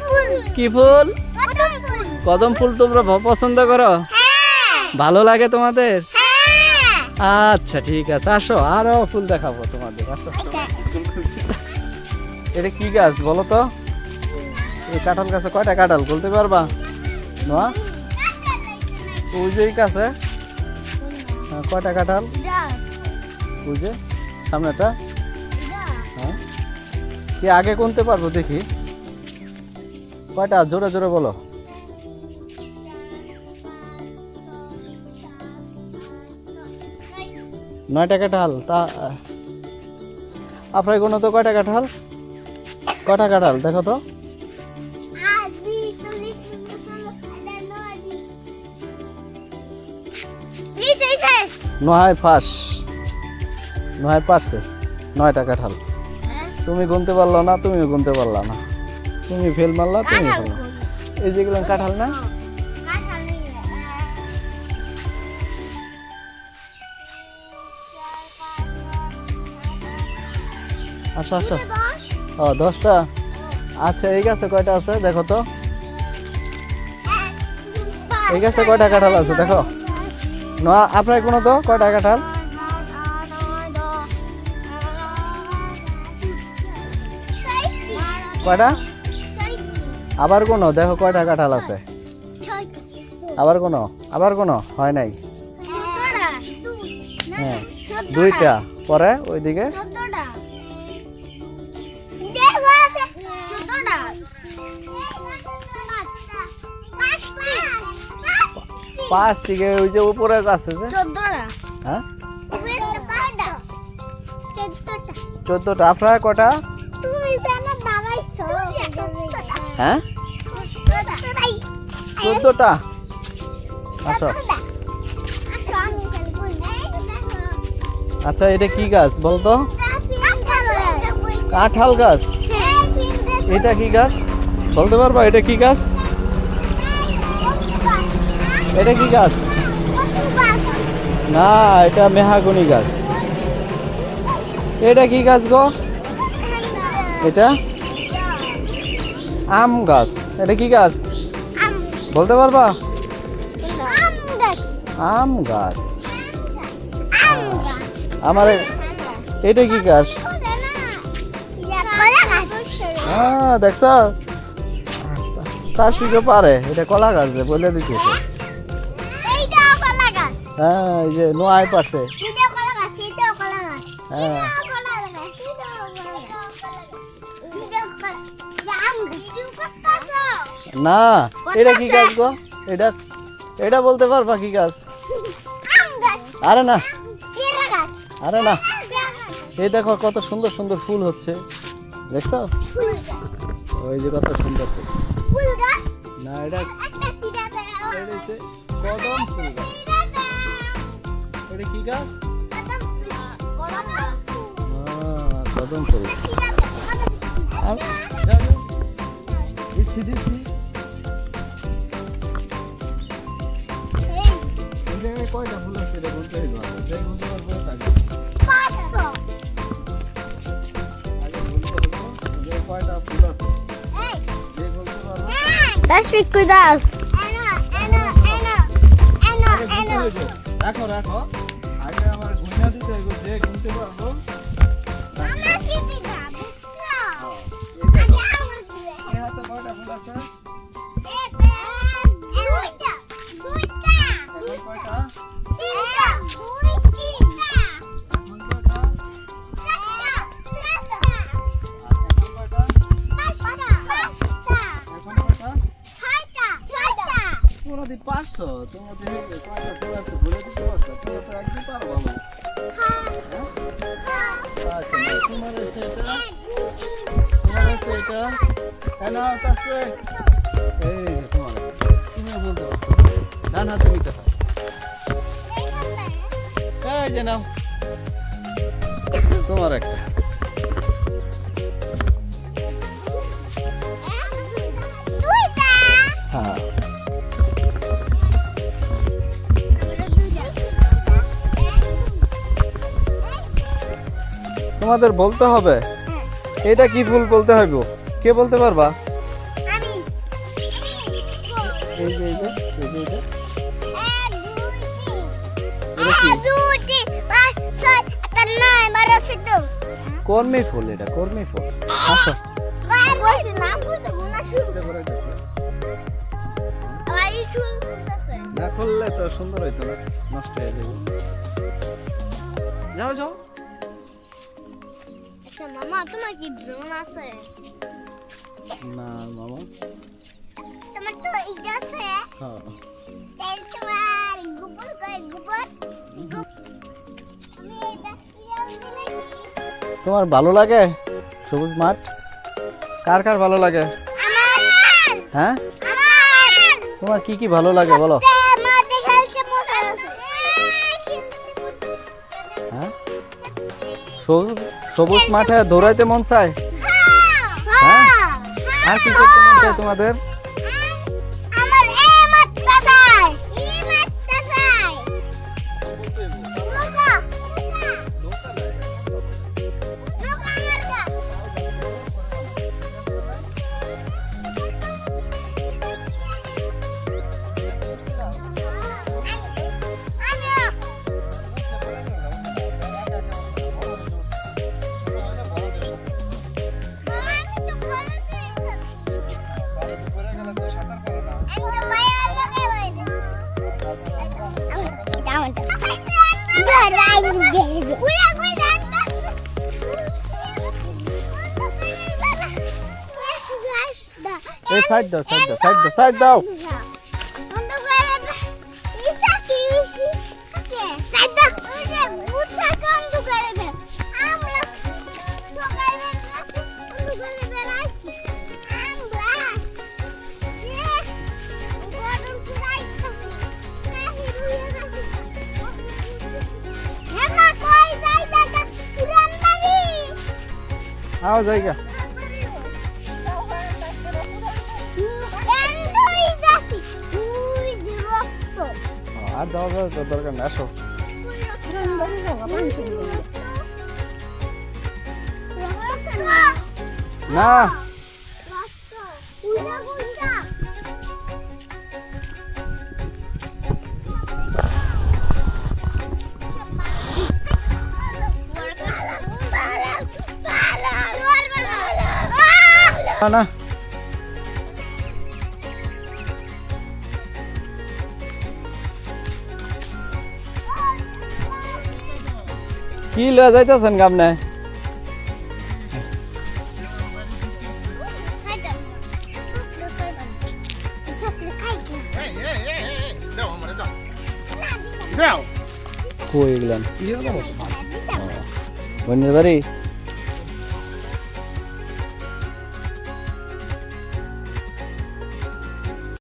ফুল? কি ফুল? কদম ফুল তোমরা পছন্দ করো? ভালো লাগে তোমাদের? আচ্ছা ঠিক আছে, আসো আরো ফুল দেখাবো তোমাদের, আসো। এটা কি গাছ বলো তো? এই কাঁঠাল গাছে কয়টা কাঁঠাল বলতে পারবা? না, ওই যে এই গাছে কয়টা কাঁঠাল? ওই যে সামনেটা। হ্যাঁ, কি আগে গুনতে পারবো দেখি কয়টা, জোরে জোরে বলো। নয়টা কাঁঠাল। তা আপনার কোনো তো কয়টা কাঁঠাল? কয়টা কাঁঠাল দেখো তো? নয় পাঁচ, নয় পাঁচে 9টা কাঁঠাল। তুমি গুনতে পারলো না, তুমিও গুনতে পারলা না, তুমি ফেল মারলা, তুমি ফেল। এই যেগুলো কাঁঠাল না? আসো আসো। ও 10টা। আচ্ছা এই গাছে কয়টা আছে দেখো তো? এই গাছে কয়টা কাঁঠাল আছে দেখো? না আপনার কোনো তো কয়টা কাঁঠাল? কয়টা? আবার কোনো দেখো কয়টা কাঁঠাল আছে? আবার কোনো হয় নাই? হ্যাঁ 2টা। পরে ওইদিকে 5টিকে ওই যে উপরে আছে যে। হ্যাঁ 14টা। আপনার কটা? হ্যাঁ 14টা। আসো। আচ্ছা এটা কি গাছ বলতো? কাঁঠাল গাছ। এটা কি গাছ বলতে পারবা? এটা কি গাছ? এটা কি গাছ? না এটা মেহাগনি গাছ। এটা কি গাছ গো? এটা আম গাছ। এটা কি গাছ বলতে পারবা? আম গাছ। আমার এটা কি গাছ? হ্যাঁ দেখছ, তাসফিকও পারে। এটা কলা গাছ বলে দিতেছে। হ্যাঁ এই যে নোয়াই পারছে। হ্যাঁ না এটা কি গাছ গো? এটা এটা বলতে পারবা কি গাছ? আরে না, আরে না, এই দেখো কত সুন্দর সুন্দর ফুল হচ্ছে দেখছো? ওই যে কত সুন্দর ফুল। না এটা কদম ফুল গাছ। এটা কি গাছ? কদম ফুল। দিচ্ছি দিচ্ছি। এই জায়গায় কয়টা ফুল আছে এটা বলতে পারবো? যাই বলতে পারবো তাকে। 500। আগে বলতে হলো যে কয়টা ফুল আছে। এই যে বলতে পারবো। তাসফিক কই দাস? রাখো রাখো। আগে আমার গুণা দিতে হবে, যে গুনতে পারবো। আমরা কি দিবা? বুঝছো? আগে আমার দিবে। এই হাতে কয়টা ফুল আছে? দুইটা। এখন কয়টা? তিনটা। দুইটা। এখন কয়টা? চারটা। এখন কয়টা? পাঁচটা। এখন কয়টা? ছয়টা। তোমাদের 500। তোমাদের কয়টা ফুল আছে বলে দিতে পারছো? তোমরা তো একদিন পারবো না। হ্যাঁ আচ্ছা তোমার হচ্ছে এটা, তোমার হচ্ছে এটা। কেন তাসে এই যে তোমার, তুমি বলতে পারছো ডান হাতে নিতে হয়। এই যে নাও তোমার একটা। হ্যাঁ তোমাদের বলতে হবে এটা কি ফুল বলতে হবে। কে বলতে পারবা? আমি এই যে এই যে এই যে এটা কর্মী ফুল, এটা কর্মী ফুল। আসো না খুললে তো সুন্দর হইতো না, নষ্ট হয়ে যাবে। যাও যাও। মামা তোমার কি ড্রোন আছে? না মামা, তোমার তো ইটা আছে। হ্যাঁ তেল তোমার গোবর কই গোবর। আমি এটা তোমার ভালো লাগে সবুজ মাঠ? কার কার ভালো লাগে? আমার হ্যাঁ আমার তোমার কি কি ভালো লাগে বলো? মাঠে খেলতে মজা আছে। হ্যাঁ সবুজ মাঠে দৌড়াইতে মন চায়? হ্যাঁ আর কি করতে মন চায় তোমাদের? আমার এই মাঠটা চাই, এই মাঠটা চাই। লোকা লোকা আমার গা। এই সাইড দাও সাইড দাও সাইড দাও সাইড দাও। আও জায়গা আর দাও দাও দরকার না, আসো। না না কি লয়ে যাইতেছেন গামনে? কই গেলেন? বন্যের বাড়ি